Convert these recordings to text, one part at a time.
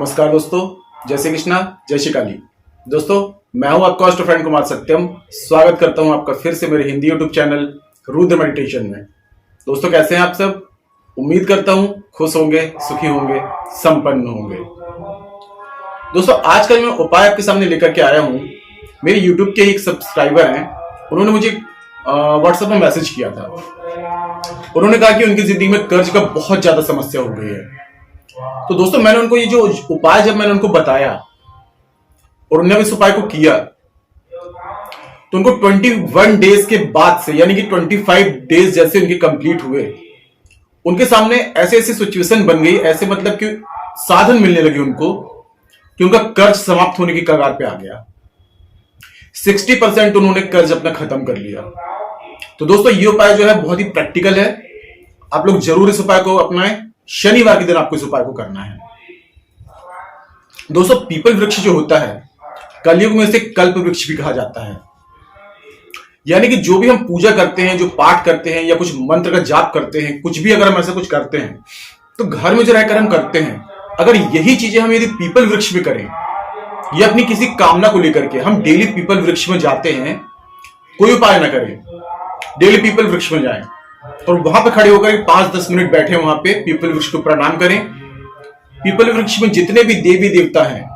नमस्कार दोस्तों, जय श्री कृष्णा, जय श्री काली। दोस्तों, मैं हूं आपका होस्ट फ्रेंड कुमार सत्यम। स्वागत करता हूं आपका फिर से मेरे Hindi YouTube channel Rudra meditation में। दोस्तों, कैसे हैं आप सब? उम्मीद करता हूं खुश होंगे, सुखी होंगे, संपन्न होंगे। दोस्तों, आज का जो मैं उपाय आपके सामने लेकर के आया हूं, मेरे यूट्यूब के एक सब्सक्राइबर हैं, उन्होंने मुझे व्हाट्सएप में मैसेज किया था। उन्होंने कहा कि उनकी जिंदगी में कर्ज का बहुत ज्यादा समस्या हो गई है। तो दोस्तों, मैंने उनको ये जो उपाय जब मैंने उनको बताया और उन्होंने इस उपाय को किया, तो उनको 21 डेज के बाद से, यानी कि 25 डेज जैसे उनके कंप्लीट हुए, उनके सामने ऐसे ऐसी सिचुएशन बन गई, ऐसे मतलब कि साधन मिलने लगे उनको कि उनका कर्ज समाप्त होने की कगार पे आ गया। 60% उन्होंने कर्ज अपना खत्म कर लिया। तो दोस्तों, ये उपाय जो है बहुत ही प्रैक्टिकल है। आप लोग जरूर इस उपाय को अपनाएं। शनिवार के दिन आपको इस उपाय को करना है। दोस्तों, पीपल वृक्ष जो होता है, कलयुग में इसे कल्प वृक्ष भी कहा जाता है। यानी कि जो भी हम पूजा करते हैं, जो पाठ करते हैं या कुछ मंत्र का जाप करते हैं, कुछ भी अगर हम ऐसा कुछ करते हैं तो घर में जो रहकर हम करते हैं, अगर यही चीजें हम यदि पीपल वृक्ष में करें या अपनी किसी कामना को लेकर के हम डेली पीपल वृक्ष में जाते हैं, कोई उपाय ना करें, डेली पीपल वृक्ष में जाएं और वहां पे खड़े होकर 5-10 मिनट बैठे, वहां पे पीपल वृक्ष को प्रणाम करें। पीपल वृक्ष में जितने भी देवी देवता हैं,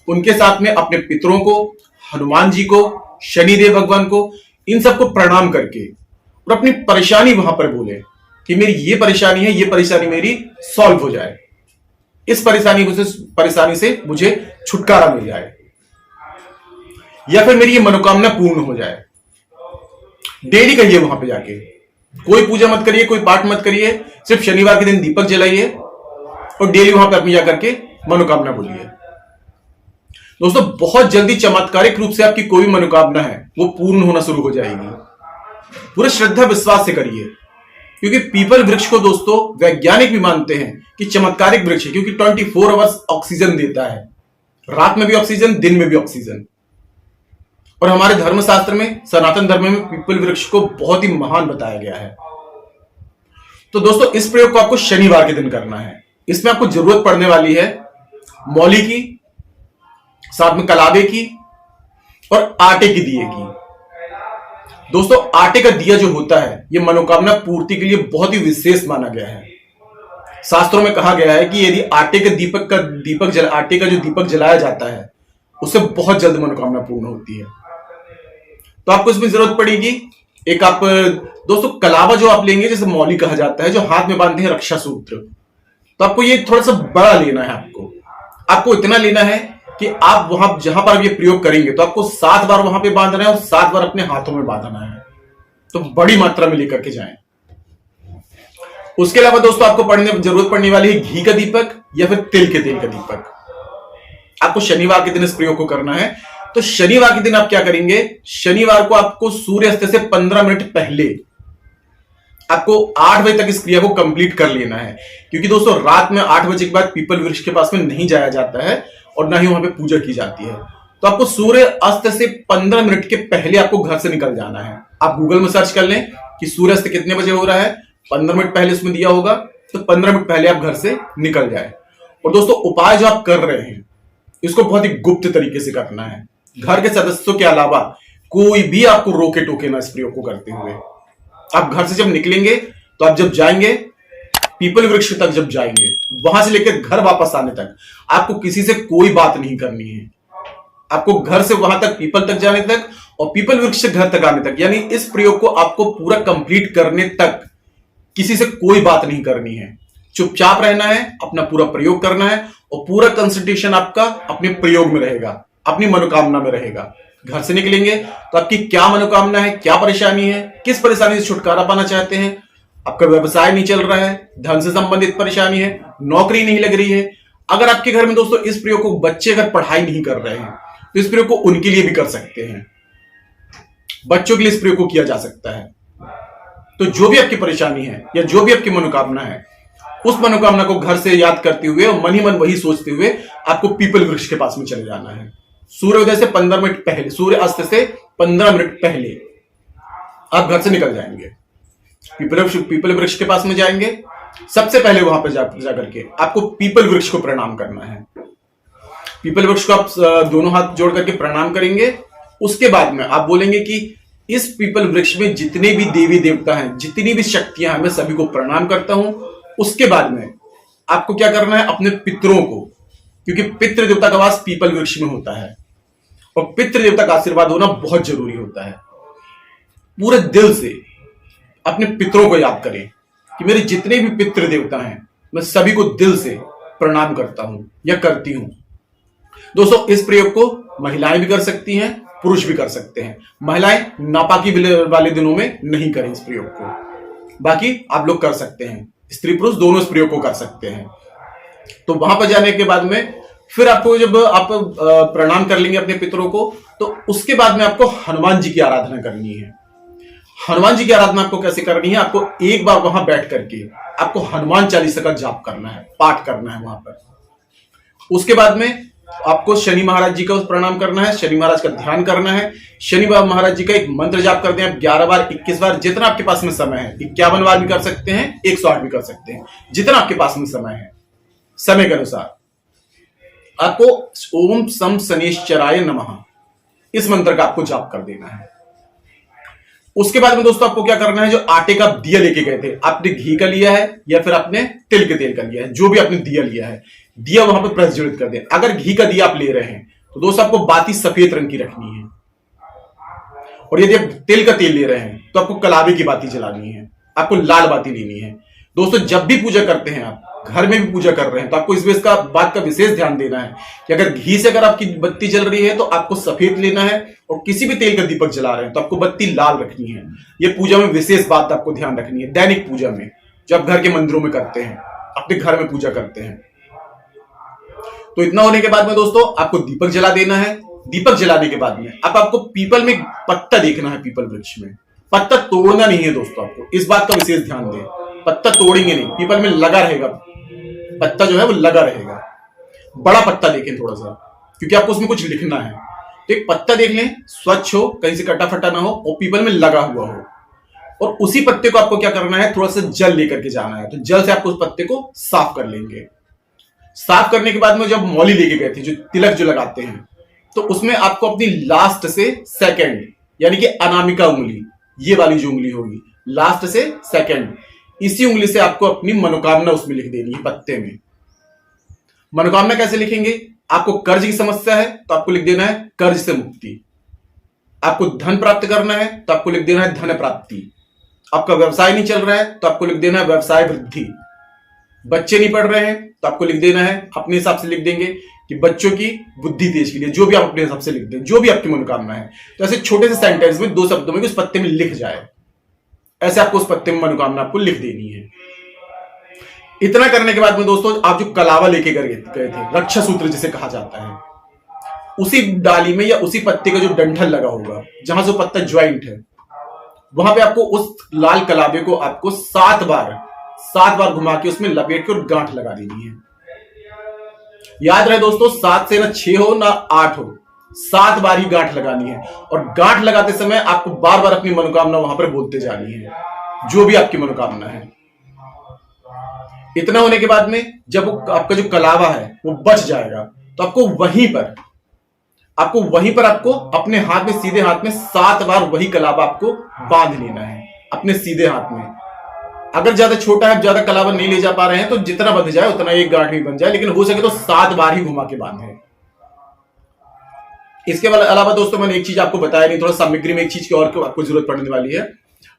उनके साथ में अपने पितरों को, हनुमान जी को, शनिदेव भगवान को, इन सबको प्रणाम करके और अपनी परेशानी वहां पर बोले कि मेरी ये परेशानी है, ये परेशानी मेरी सॉल्व हो जाए, इस परेशानी से मुझे छुटकारा मिल जाए, या फिर मेरी ये मनोकामना पूर्ण हो जाए। डेली कहिए वहां पे जाके। कोई पूजा मत करिए, कोई पाठ मत करिए, सिर्फ शनिवार के दिन दीपक जलाइए और डेली वहां पे अपनी जाकर के मनोकामना बोलिए। दोस्तों, बहुत जल्दी चमत्कारिक रूप से आपकी कोई मनोकामना है वो पूर्ण होना शुरू हो जाएगी। पूरे श्रद्धा विश्वास से करिए, क्योंकि पीपल वृक्ष को दोस्तों वैज्ञानिक भी मानते हैं कि चमत्कारिक वृक्ष है, क्योंकि 24 आवर्स ऑक्सीजन देता है, रात में भी ऑक्सीजन, दिन में भी ऑक्सीजन। और हमारे धर्मशास्त्र में, सनातन धर्म में पीपल वृक्ष को बहुत ही महान बताया गया है। तो दोस्तों, इस प्रयोग को आपको शनिवार के दिन करना है। इसमें आपको जरूरत पड़ने वाली है मौली की, साथ में कलावे की और आटे की दिए की। दोस्तों, आटे का दिया जो होता है, यह मनोकामना पूर्ति के लिए बहुत ही विशेष माना गया है। शास्त्रों में कहा गया है कि यदि आटे का जो दीपक जलाया जाता है, उससे बहुत जल्द मनोकामना पूर्ण होती है। तो आपको इसमें जरूरत पड़ेगी एक, आप दोस्तों कलावा जो आप लेंगे, जैसे मौली कहा जाता है, जो हाथ में बांधते हैं रक्षा सूत्र, तो आपको ये थोड़ा सा बड़ा लेना है। आपको इतना लेना है कि आप वहां जहां पर आप ये प्रयोग करेंगे तो आपको 7 बार वहां पे बांधना है और 7 बार अपने हाथों में बांधना है। तो बड़ी मात्रा में लेकर के जाएं। उसके अलावा दोस्तों, आपको जरूरत पड़ने वाली है घी का दीपक या फिर तिल के तेल का दीपक। आपको शनिवार के दिन इस प्रयोग को करना है। तो शनिवार के दिन आप क्या करेंगे? शनिवार को आपको सूर्यास्त से 15 मिनट पहले आपको 8 बजे तक इस क्रिया को कंप्लीट कर लेना है, क्योंकि दोस्तों रात में 8 बजे के बाद पीपल वृक्ष के पास में नहीं जाया जाता है और ना ही वहां पे पूजा की जाती है। तो आपको सूर्य अस्त से 15 मिनट के पहले आपको घर से निकल जाना है। आप गूगल में सर्च कर लें कि सूर्यास्त कितने बजे हो रहा है, 15 मिनट पहले उसमें दिया होगा, तो 15 मिनट पहले आप घर से निकल जाए। और दोस्तों, उपाय जो आप कर रहे हैं, इसको बहुत ही गुप्त तरीके से करना है। घर के सदस्यों के अलावा कोई भी आपको रोके टोके ना इस प्रयोग को करते हुए। आप घर से जब निकलेंगे, तो आप जब जाएंगे पीपल वृक्ष तक, जब जाएंगे वहां से लेकर घर वापस आने तक आपको किसी से कोई बात नहीं करनी है। आपको घर से वहां तक, पीपल तक जाने तक और पीपल वृक्ष से घर तक आने तक, यानी इस प्रयोग को आपको पूरा कंप्लीट करने तक किसी से कोई बात नहीं करनी है। चुपचाप रहना है, अपना पूरा प्रयोग करना है और पूरा कंसंट्रेशन आपका अपने प्रयोग में रहेगा, अपनी मनोकामना में रहेगा। घर से निकलेंगे तो आपकी क्या मनोकामना है, क्या परेशानी है, किस परेशानी से छुटकारा पाना चाहते हैं, आपका व्यवसाय नहीं चल रहा है, धन से संबंधित परेशानी है, नौकरी नहीं लग रही है। अगर आपके घर में दोस्तों इस प्रयोग को बच्चे अगर पढ़ाई नहीं कर रहे हैं, तो इस प्रयोग को उनके लिए भी कर सकते हैं। बच्चों के लिए इस प्रयोग को किया जा सकता है। तो जो भी आपकी परेशानी है या जो भी आपकी मनोकामना है, उस मनोकामना को घर से याद करते हुए और मन ही मन वही सोचते हुए आपको पीपल वृक्ष के पास में चले जाना है। सूर्योदय से 15 मिनट पहले, सूर्य अस्त से 15 मिनट पहले आप घर से निकल जाएंगे, पीपल वृक्ष के पास में जाएंगे। सबसे पहले वहां पर जाकर के आपको पीपल वृक्ष को प्रणाम करना है। पीपल वृक्ष को आप दोनों हाथ जोड़ करके प्रणाम करेंगे। उसके बाद में आप बोलेंगे कि इस पीपल वृक्ष में जितने भी देवी देवता हैं, जितनी भी शक्तियां हैं, मैं सभी को प्रणाम करता हूं। उसके बाद में आपको क्या करना है, अपने पितरों को, क्योंकि पितृ देवता का वास पीपल वृक्ष में होता है और पितृ देवता का आशीर्वाद होना बहुत जरूरी होता है। पूरे दिल से अपने पितरों को याद करें कि मेरे जितने भी पितृ देवता हैं, मैं सभी को दिल से प्रणाम करता हूं या करती हूं। दोस्तों, इस प्रयोग को महिलाएं भी कर सकती हैं, पुरुष भी कर सकते हैं। महिलाएं नापाकी वाले दिनों में नहीं करें इस प्रयोग को, बाकी आप लोग कर सकते हैं। स्त्री पुरुष दोनों इस प्रयोग को कर सकते हैं। तो वहां पर जाने के बाद में फिर आपको, जब आप प्रणाम कर लेंगे अपने पितरों को, तो उसके बाद में आपको हनुमान जी की आराधना करनी है। हनुमान जी की आराधना आपको कैसे करनी है, आपको एक बार वहां बैठ करके आपको हनुमान चालीसा का जाप करना है, पाठ करना है वहां पर। उसके बाद में आपको शनि महाराज जी का प्रणाम करना है, शनि महाराज का ध्यान करना है। शनि महाराज जी का एक मंत्र जाप करते हैं आप 11 बार, 21 बार, जितना आपके पास में समय है। 51 बार भी कर सकते हैं, 108 भी कर सकते हैं, जितना आपके पास में समय है। समय के अनुसार आपको ओम सम शनिश्चराय नमः इस मंत्र का आपको जाप कर देना है। उसके बाद में दोस्तों आपको क्या करना है, जो आटे का दिया लेके गए थे, आपने घी का लिया है या फिर आपने तिल के तेल का लिया है, जो भी आपने दिया लिया है, दिया वहां पर प्रज्वलित कर दें। अगर घी का दिया आप ले रहे हैं तो दोस्तों आपको बाती सफेद रंग की रखनी है, और यदि आप तिल का तेल ले रहे हैं तो आपको कलावे की बाती जलानी है, आपको लाल बाती लेनी है। दोस्तों, जब भी पूजा करते हैं, आप घर में भी पूजा कर रहे हैं, तो आपको इस बात का विशेष ध्यान देना है कि अगर घी से अगर आपकी बत्ती जल रही है तो आपको सफेद लेना है, और किसी भी तेल का दीपक जला रहे हैं तो आपको बत्ती लाल रखनी है। यह पूजा में विशेष बात आपको ध्यान रखनी है, दैनिक पूजा में, जो आप घर के मंदिरों में करते हैं, अपने घर में पूजा करते हैं। तो इतना होने के बाद में दोस्तों आपको दीपक जला देना है। दीपक जलाने के बाद में अब आपको पीपल में पत्ता देखना है, पीपल वृक्ष में पत्ता तोड़ना नहीं है दोस्तों, आपको इस बात का विशेष ध्यान दें। पत्ता तोड़ेंगे नहीं, पीपल में लगा रहेगा पत्ता, जो है वो लगा रहेगा। बड़ा पत्ता देखें थोड़ा सा, क्योंकि आपको उसमें कुछ लिखना है। तो एक पत्ता देख लें, स्वच्छ हो, कहीं से कटा फटा ना हो और पीपल में लगा हुआ हो। और उसी पत्ते को आपको क्या करना है, थोड़ा सा जल लेकर के जाना है। तो जल से आपको उस पत्ते को साफ कर लेंगे। साफ करने के बाद में जब मौली लेके गए थे, जो तिलक जो लगाते हैं, तो उसमें आपको अपनी लास्ट से सेकंड, यानी कि अनामिका उंगली, ये वाली जो उंगली होगी, लास्ट से सेकंड, इसी उंगली से आपको अपनी मनोकामना उसमें लिख देनी है पत्ते में। मनोकामना कैसे लिखेंगे, आपको कर्ज की समस्या है तो आपको लिख देना है कर्ज से मुक्ति। आपको धन प्राप्त करना है तो आपको लिख देना है धन प्राप्ति। आपका व्यवसाय नहीं चल रहा है तो आपको लिख देना है व्यवसाय वृद्धि। बच्चे नहीं पढ़ रहे हैं तो आपको लिख देना है, अपने हिसाब से लिख देंगे कि बच्चों की बुद्धि तेज के लिए, जो भी आप अपने हिसाब से लिख दें, जो भी आपकी मनोकामना है। तो ऐसे छोटे से सेंटेंस में 2 शब्दों में उस पत्ते में लिख जाए, ऐसे आपको उस पत्ते में मनोकामना आपको लिख देनी है। इतना करने के बाद में दोस्तों आप जो कलावा लेके गए थे, रक्षा सूत्र जिसे कहा जाता है, उसी डाली में या उसी पत्ते का जो डंठल लगा होगा, जहां से पत्ता ज्वाइंट है, वहां पे आपको उस लाल कलावे को आपको 7 बार घुमा के उसमें लपेट के और गांठ लगा देनी है। याद रहे दोस्तों, 7 से ना 6 हो ना 8 हो, 7 बार ही गांठ लगानी है। और गांठ लगाते समय आपको बार बार अपनी मनोकामना वहां पर बोलते जानी है, जो भी आपकी मनोकामना है। इतना होने के बाद में जब आपका जो कलावा है वो बच जाएगा, तो आपको वहीं पर आपको अपने हाथ में, सीधे हाथ में 7 बार वही कलावा आपको बांध लेना है अपने सीधे हाथ में। अगर ज्यादा छोटा है, ज्यादा कलावा नहीं ले जा पा रहे हैं, तो जितना बंध जाए उतना एक गांठ भी बन जाए, लेकिन हो सके तो 7 बार ही घुमा के बांधे। इसके अलावा दोस्तों मैंने एक चीज आपको बताया नहीं, थोड़ा सामग्री में एक चीज की और आपको जरूरत पड़ने वाली है।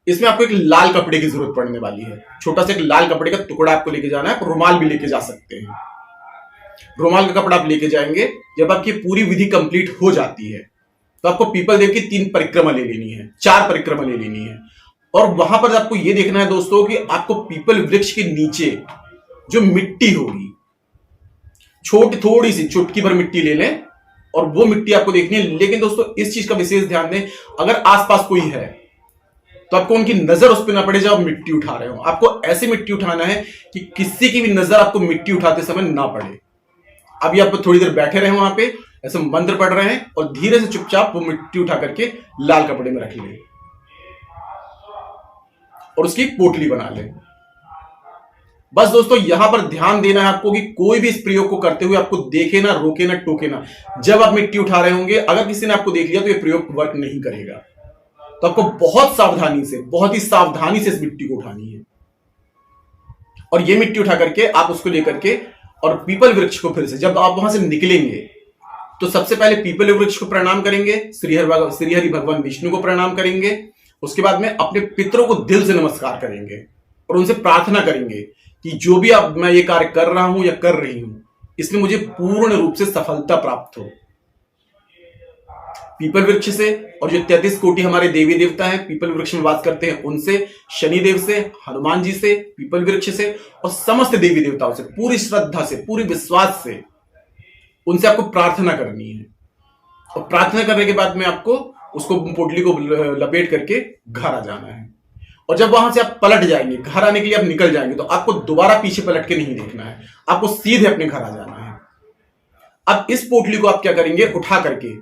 इसमें आपको एक लाल कपड़े की जरूरत पड़ने वाली है। छोटा सा एक लाल कपड़े का टुकड़ा आपको लेके जाना है। रुमाल भी लेके जा सकते हैं, रुमाल का कपड़ा आप लेके जाएंगे। जब आपकी पूरी विधि कंप्लीट हो जाती है तो आपको पीपल देव की 3 परिक्रमा ले लेनी है, 4 परिक्रमा ले लेनी है। और वहां पर आपको यह देखना है दोस्तों कि आपको पीपल वृक्ष के नीचे जो मिट्टी होगी, थोड़ी सी चुटकी भर मिट्टी ले लें और वो मिट्टी आपको देखनी है। लेकिन दोस्तों इस चीज का विशेष ध्यान दें, अगर आसपास कोई है तो आपको उनकी नजर उस पर ना पड़े जब आप मिट्टी उठा रहे हो। आपको ऐसी मिट्टी उठाना है कि किसी की भी नजर आपको मिट्टी उठाते समय ना पड़े। अभी आप थोड़ी देर बैठे रहे वहां पे, ऐसे मंत्र पढ़ रहे हैं और धीरे से चुपचाप वो मिट्टी उठा करके लाल कपड़े में रख ले और उसकी पोटली बना ले। बस दोस्तों यहां पर ध्यान देना है आपको कि कोई भी इस प्रयोग को करते हुए आपको देखे ना, रोके ना, टोके ना। जब आप मिट्टी उठा रहे होंगे, अगर किसी ने आपको देख लिया तो ये प्रयोग वर्क नहीं करेगा। तो आपको बहुत सावधानी से, बहुत ही सावधानी से इस मिट्टी को उठानी है। और ये मिट्टी उठा करके आप उसको लेकर के और पीपल वृक्ष को फिर से जब आप वहां से निकलेंगे तो सबसे पहले पीपल वृक्ष को प्रणाम करेंगे, श्री हरि भगवान विष्णु को प्रणाम करेंगे। उसके बाद में अपने पितरों को दिल से नमस्कार करेंगे और उनसे प्रार्थना करेंगे कि जो भी अब मैं ये कार्य कर रहा हूं या कर रही हूं, इसमें मुझे पूर्ण रूप से सफलता प्राप्त हो। पीपल वृक्ष से, और जो 33 कोटि हमारे देवी देवता हैं पीपल वृक्ष में वास करते हैं, उनसे, शनिदेव से, हनुमान जी से, पीपल वृक्ष से और समस्त देवी देवताओं से पूरी श्रद्धा से, पूरी विश्वास से उनसे आपको प्रार्थना करनी है। और प्रार्थना करने के बाद में आपको उसको पोटली को लपेट करके घर आ जाना है। और जब वहां से आप पलट जाएंगे, घर आने के लिए आप निकल जाएंगे, तो आपको दोबारा पीछे पलट के नहीं देखना है, आपको सीधे अपने घर आ जाना है। अब इस पोटली को आप क्या करेंगे, उठा करके,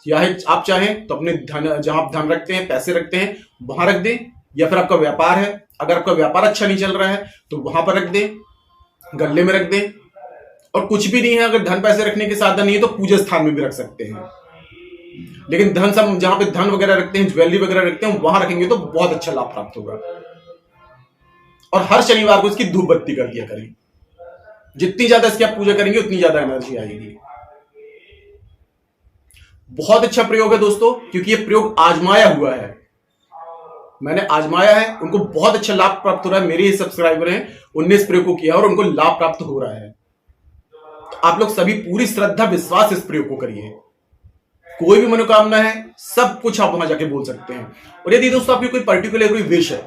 या आप चाहें तो अपने धन, जहां आप धन रखते हैं, पैसे रखते हैं, वहां रख दें, या फिर आपका व्यापार है, अगर आपका व्यापार अच्छा नहीं चल रहा है तो वहां पर रख दें, गले में रख दें। और कुछ भी नहीं है, अगर धन पैसे रखने के साधन नहीं है तो पूजा स्थान में भी रख सकते हैं। लेकिन धन सब जहां पे धन वगैरह रखते हैं, ज्वेलरी वगैरह रखते हैं, वहां रखेंगे तो बहुत अच्छा लाभ प्राप्त होगा। और हर शनिवार को इसकी धूप बत्ती कर दिया करें। जितनी ज्यादा इसकी आप पूजा करेंगे उतनी ज्यादा एनर्जी आएगी। बहुत अच्छा प्रयोग है दोस्तों, क्योंकि ये प्रयोग आजमाया हुआ है, मैंने आजमाया है, उनको बहुत अच्छा लाभ प्राप्त हो रहा है। मेरे सब्सक्राइबर हैं, उनने इस प्रयोग को किया और उनको लाभ प्राप्त हो रहा है। तो आप लोग सभी पूरी श्रद्धा विश्वास इस प्रयोग को करिए। कोई भी मनोकामना है, सब कुछ आप वहां जाके बोल सकते हैं। और यदि दोस्तों आपकी कोई पर्टिकुलर कोई विश है,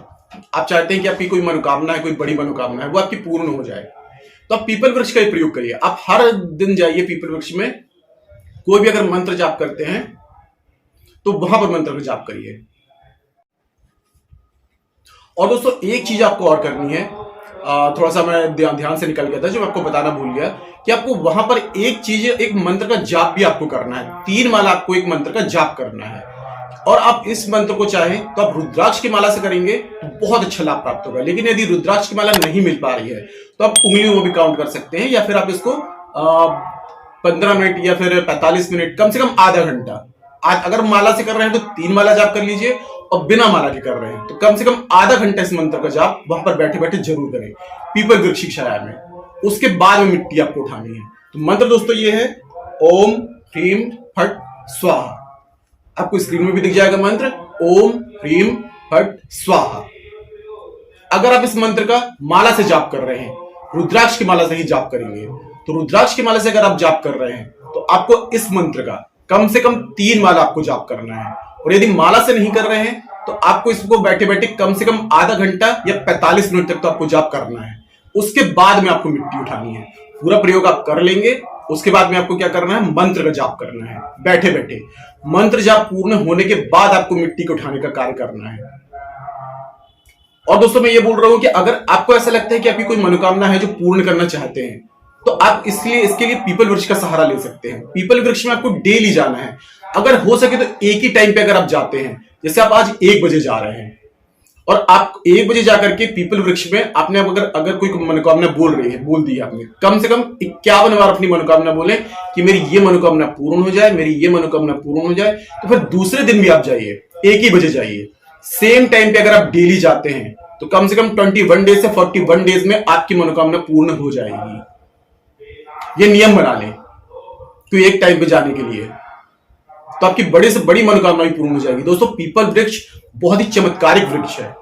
आप चाहते हैं कि आपकी कोई मनोकामना है, कोई बड़ी मनोकामना है, वो आपकी पूर्ण हो जाए, तो आप पीपल वृक्ष का ही प्रयोग करिए। आप हर दिन जाइए पीपल वृक्ष में, कोई भी अगर मंत्र जाप करते हैं तो वहां पर मंत्र का जाप करिए। और दोस्तों एक चीज आपको और करनी है, थोड़ा सा मैं ध्यान से निकल गया था जो मैं आपको बताना भूल गया, कि आपको वहां पर एक चीज, एक मंत्र का जाप भी आपको करना है। 3 माला आपको एक मंत्र का जाप करना है। और आप इस मंत्र को चाहें तो आप रुद्राक्ष की माला से करेंगे तो बहुत अच्छा लाभ प्राप्त होगा। लेकिन यदि रुद्राक्ष की माला नहीं मिल पा रही है तो आप उंगलियों में भी काउंट कर सकते हैं, या फिर आप इसको 15 मिनट या फिर 45 मिनट, कम से कम आधा घंटा, अगर माला से कर रहे हैं तो 3 माला जाप कर लीजिए, और बिना माला के कर रहे हैं तो कम से कम आधा घंटा इस मंत्र का जाप वहां पर बैठे बैठे जरूर करें, पीपल वृक्ष की छाया में। उसके बाद में मिट्टी आपको उठानी है। तो मंत्र दोस्तों ये है, ओम ह्रीम फट स्वाहा। आपको स्क्रीन में भी दिख जाएगा मंत्र, ओम ह्रीम फट स्वाहा। अगर आप इस मंत्र का माला से जाप कर रहे हैं, रुद्राक्ष की माला से ही जाप करेंगे, तो रुद्राक्ष की माला से अगर आप जाप कर रहे हैं तो आपको इस मंत्र का कम से कम 3 माला आपको जाप करना है। और यदि माला से नहीं कर रहे हैं तो आपको इसको बैठे बैठे कम से कम आधा घंटा या 45 मिनट तक तो आपको जाप करना है। उसके बाद में आपको मिट्टी उठानी है। पूरा प्रयोग आप कर लेंगे, उसके बाद में आपको क्या करना है, मंत्र का जाप करना है बैठे बैठे। मंत्र जाप पूर्ण होने के बाद आपको मिट्टी को उठाने का कार्य करना है। और दोस्तों मैं ये बोल रहा हूं कि अगर आपको ऐसा लगता है कि आपकी कोई मनोकामना है जो पूर्ण करना चाहते हैं, तो आप इसके लिए पीपल वृक्ष का सहारा ले सकते हैं। पीपल वृक्ष में आपको डेली जाना है। अगर हो सके तो एक ही टाइम पे अगर आप जाते हैं, जैसे आप आज 1 बजे जा रहे हैं और आप 1 बजे जाकर के पीपल वृक्ष में आपने अगर कोई मनोकामना बोल दी आपने, कम से कम 51 बार अपनी मनोकामना बोले कि मेरी ये मनोकामना पूर्ण हो जाए, मेरी ये मनोकामना पूर्ण हो जाए। तो फिर दूसरे दिन भी आप जाइए, 1 ही बजे जाइए, सेम टाइम पे अगर आप डेली जाते हैं तो कम से कम 21 डेज से 41 डेज में आपकी मनोकामना पूर्ण हो जाएगी। ये नियम बना लें तो एक टाइम पे जाने के लिए, तो आपकी बड़ी से बड़ी मनोकामना भी पूर्ण हो जाएगी। दोस्तों पीपल वृक्ष बहुत ही चमत्कारिक वृक्ष है,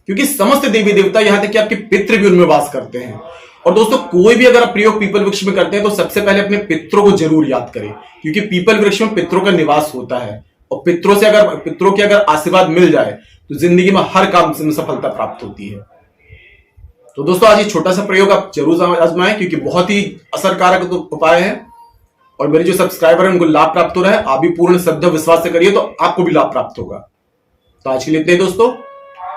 क्योंकि समस्त देवी देवता, यहां तक कि आपके पितृ भी उनमें वास करते हैं। और दोस्तों कोई भी अगर आप प्रयोग पीपल वृक्ष में करते हैं तो सबसे पहले अपने पितरों को जरूर याद करें, क्योंकि पीपल वृक्ष में पितरों का निवास होता है। और पितरों के अगर आशीर्वाद मिल जाए तो जिंदगी में हर काम में सफलता प्राप्त होती है। तो दोस्तों आज ये छोटा सा प्रयोग आप जरूर आजमाएं, क्योंकि बहुत ही असरकारक उपाय है और मेरे जो सब्सक्राइबर हैं उनको लाभ प्राप्त हो रहा है। आप भी पूर्ण श्रद्धा विश्वास से करिए तो आपको भी लाभ प्राप्त होगा। तो आज के लिए इतने ही दोस्तों।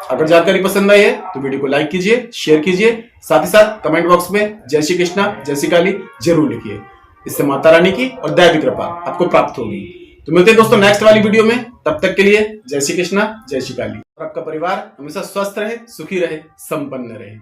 अगर जानकारी पसंद आई है तो वीडियो को लाइक कीजिए, शेयर कीजिए, साथ ही साथ कमेंट बॉक्स में जय श्री कृष्णा, जय श्री काली जरूर लिखिए। इससे माता रानी की और दया की कृपा आपको प्राप्त होगी। तो मिलते हैं दोस्तों नेक्स्ट वाली वीडियो में। तब तक के लिए जय श्री कृष्णा, जय श्री काली। और आपका परिवार हमेशा स्वस्थ रहे, सुखी रहे, संपन्न रहे।